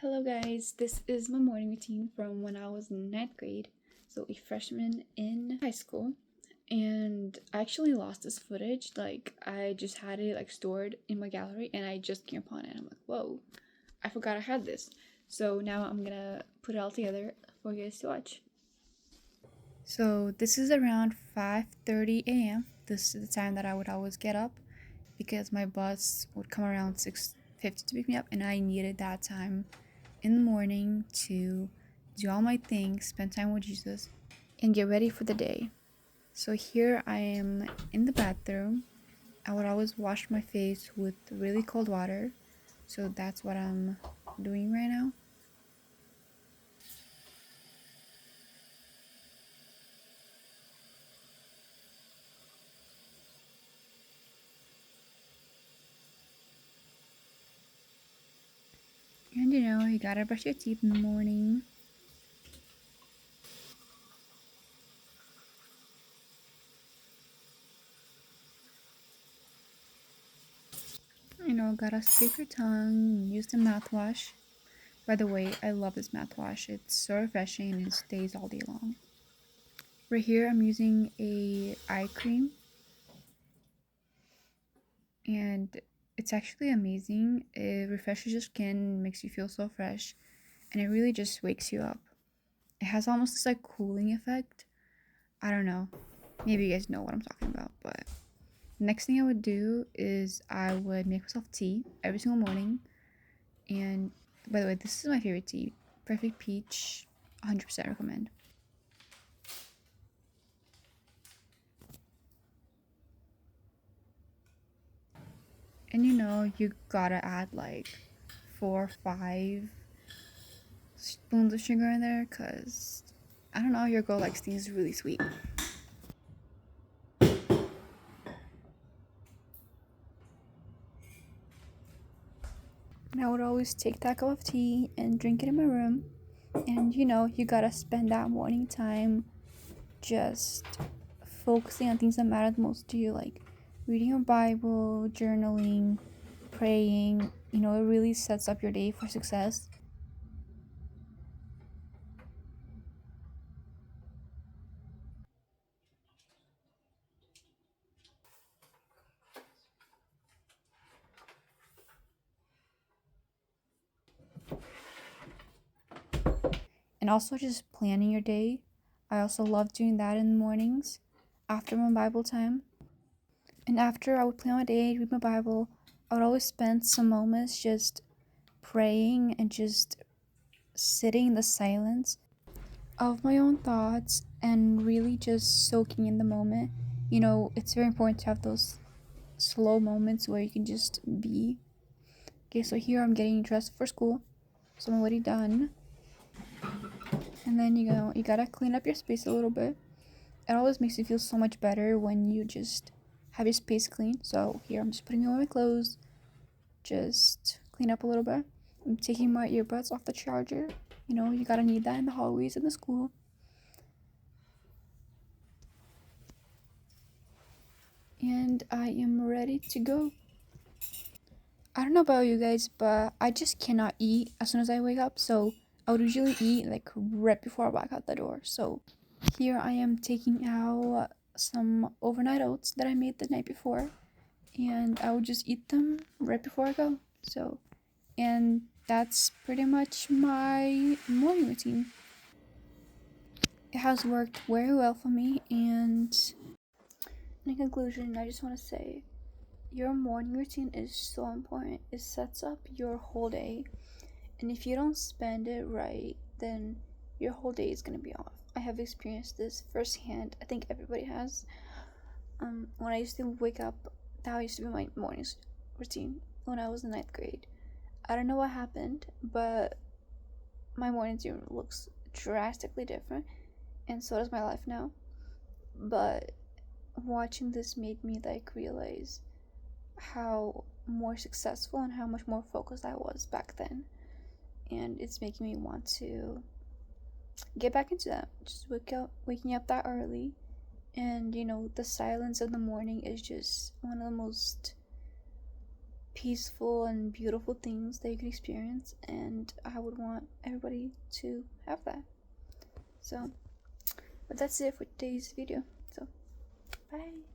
Hello guys, this is my morning routine from when I was in ninth grade, so a freshman in high school. And I actually lost this footage, I just had it stored in my gallery and I just came upon it. I'm like, whoa, I forgot I had this. So now I'm gonna put it all together for you guys to watch. So this is around 5:30 a.m. This is the time that I would always get up because my bus would come around 6:50 to pick me up, and I needed that time in the morning to do all my things, spend time with Jesus, and get ready for the day. So here I am in the bathroom. I would always wash my face with really cold water. So that's what I'm doing right now. And you gotta brush your teeth in the morning. Gotta scrape your tongue, use the mouthwash. By the way, I love this mouthwash. It's so refreshing and it stays all day long. Right here, I'm using a eye cream, and it's actually amazing. It refreshes your skin, makes you feel so fresh, and it really just wakes you up. It has almost this cooling effect. I don't know. Maybe you guys know what I'm talking about, but next thing I would do is I would make myself tea every single morning. And by the way, this is my favorite tea. Perfect Peach, 100% recommend. And you gotta add 4 or 5 spoons of sugar in there, because I don't know, your girl likes things really sweet. And I would always take that cup of tea and drink it in my room. And you gotta spend that morning time just focusing on things that matter the most to you, like reading your Bible, journaling, praying. It really sets up your day for success. And also just planning your day. I also love doing that in the mornings after my Bible time. And after I would plan my day, read my Bible, I would always spend some moments just praying and just sitting in the silence of my own thoughts and really just soaking in the moment. It's very important to have those slow moments where you can just be. Okay, so here I'm getting dressed for school, so I'm already done. And then you gotta clean up your space a little bit. It always makes you feel so much better when you just have your space clean. So here I'm just putting away my clothes, just clean up a little bit. I'm taking my earbuds off the charger. You gotta need that in the hallways in the school. And I am ready to go. I don't know about you guys, but I just cannot eat as soon as I wake up. So I would usually eat right before I walk out the door. So here I am taking out some overnight oats that I made the night before, and I would just eat them right before I go. And that's pretty much my morning routine. It has worked very well for me, and in conclusion, I just want to say your morning routine is so important. It sets up your whole day, and if you don't spend it right, then your whole day is going to be off. I have experienced this firsthand. I think everybody has. When I used to wake up, that used to be my morning routine when I was in ninth grade. I don't know what happened, but my morning routine looks drastically different, and so does my life now. But watching this made me realize how more successful and how much more focused I was back then, and it's making me want to get back into that. Just waking up that early, and the silence of the morning is just one of the most peaceful and beautiful things that you can experience, and I would want everybody to have that. So, but that's it for today's video. So, bye.